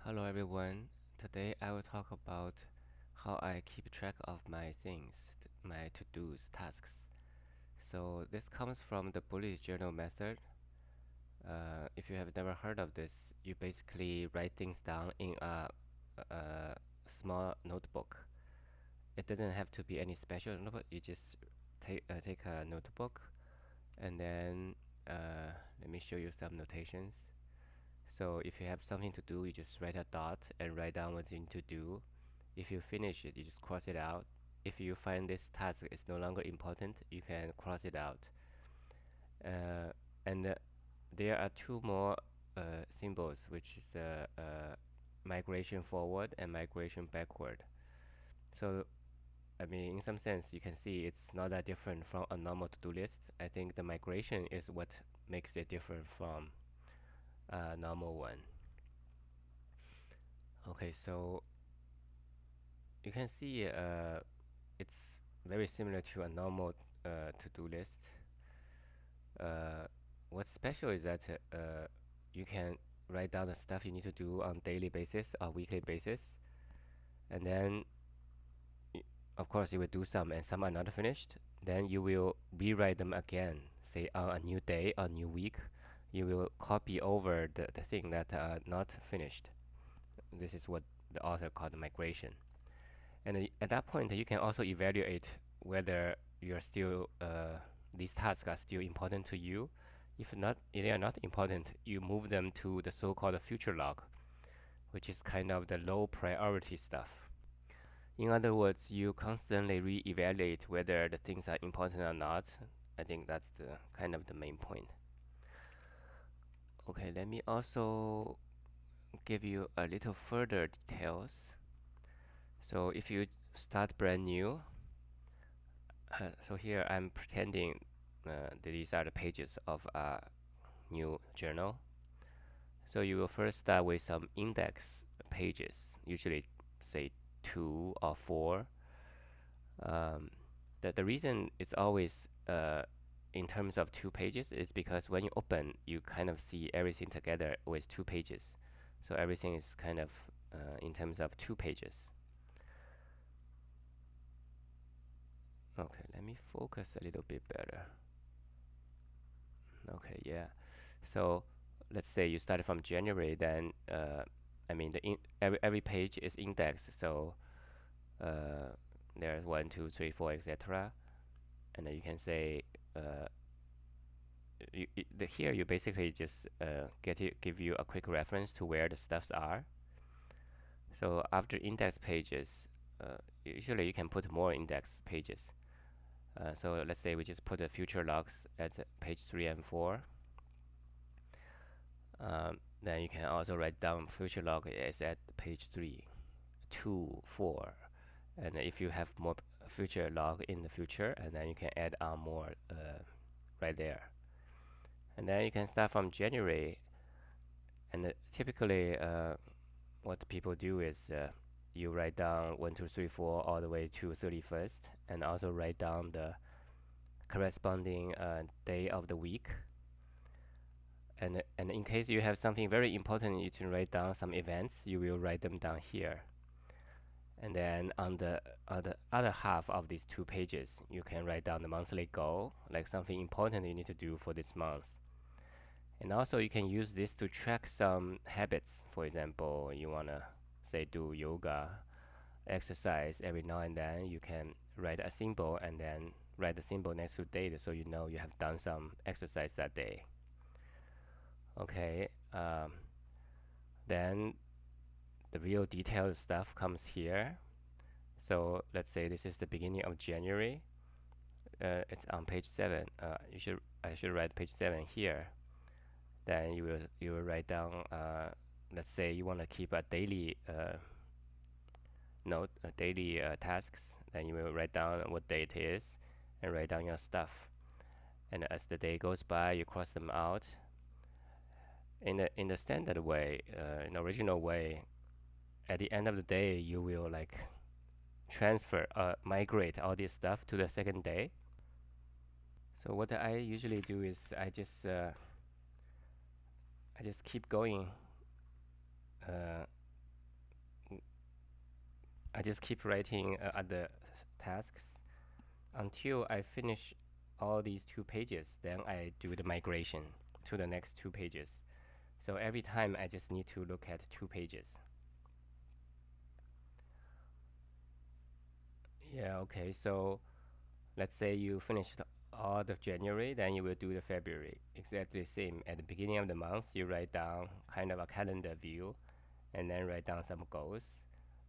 Hello everyone. Today I will talk about how I keep track of my things, my to-dos, tasks. So this comes from the bullet journal method. If you have never heard of this, you basically write things down in a small notebook. It doesn't have to be any special notebook. You just take a notebook and then let me show you some notations. So if you have something to do, you just write a dot and write down what you need to do. If you finish it, you just cross it out. If you find this task is no longer important, you can cross it out. And there are two more symbols, which is migration forward and migration backward. So, I mean, in some sense, you can see it's not that different from a normal to-do list. I think the migration is what makes it different from a normal one. Okay, so you can see it's very similar to a normal to-do list. Uh, what's special is that you can write down the stuff you need to do on daily basis or weekly basis, and then of course you will do some and some are not finished. Then you will rewrite them again, say on a new day or new week. You will copy over the thing that are not finished. This is what the author called migration. And at that point, you can also evaluate whether you're still these tasks are still important to you. If they are not important, you move them to the so-called future log, which is kind of the low priority stuff. In other words, you constantly re-evaluate whether the things are important or not. I think that's the kind of the main point. Okay, let me also give you a little further details. So if you start brand new, so here I'm pretending that these are the pages of a new journal. So you will first start with some index pages, usually say 2 or 4. Um, the reason it's always in terms of 2 pages is because when you open, you kind of see everything together with 2 pages. So everything is kind of in terms of 2 pages. Okay, let me focus a little bit better. Okay, yeah. So let's say you started from January, then I mean every page is indexed. So uh, there's 1, 2, 3, 4, etc. And then you can say here you basically just give you a quick reference to where the stuffs are. So after index pages, usually you can put more index pages. So let's say we just put the future logs at page 3 and 4. Then you can also write down future log is at page 3, 2, 4. And if you have more future log in the future, and then you can add on more right there. And then you can start from January. And typically, what people do is you write down 1, 2, 3, 4 all the way to 31st, and also write down the corresponding day of the week. And in case you have something very important, you can write down some events. You will write them down here. And then on the other half of these 2 pages, you can write down the monthly goal, like something important you need to do for this month. And also you can use this to track some habits. For example, you wanna say do yoga, exercise every now and then. You can write a symbol and then write the symbol next to date, so you know you have done some exercise that day. Okay, then the real detailed stuff comes here. So let's say this is the beginning of January. It's on page 7. I should write page 7 here. Then you will write down. Let's say you want to keep a daily note, daily tasks. Then you will write down what day it is, and write down your stuff. And as the day goes by, you cross them out. In the standard way, in the original way, at the end of the day, you will like migrate all this stuff to the second day. So what I usually do is I just keep going I just keep writing other tasks until I finish all these 2 pages. Then I do the migration to the next 2 pages. So every time I just need to look at 2 pages. Yeah, okay. So let's say you finished all of January, then you will do the February. Exactly the same. At the beginning of the month, you write down kind of a calendar view and then write down some goals.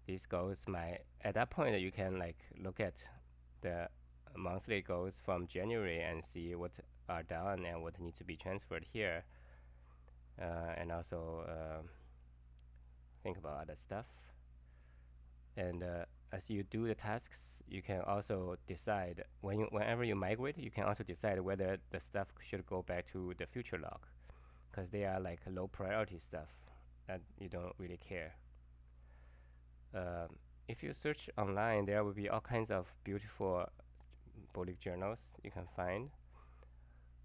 These goals might, at that point, you can like look at the monthly goals from January and see what are done and what needs to be transferred here. And also think about other stuff. And as you do the tasks, you can also decide whenever you migrate, you can also decide whether the stuff should go back to the future log, because they are like low priority stuff that you don't really care. If you search online, there will be all kinds of beautiful bullet journals you can find.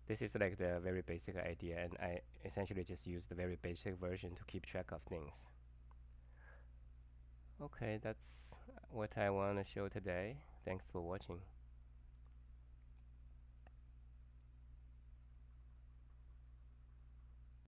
This is like the very basic idea, and I essentially just use the very basic version to keep track of things. Okay, that's what I want to show today. Thanks for watching.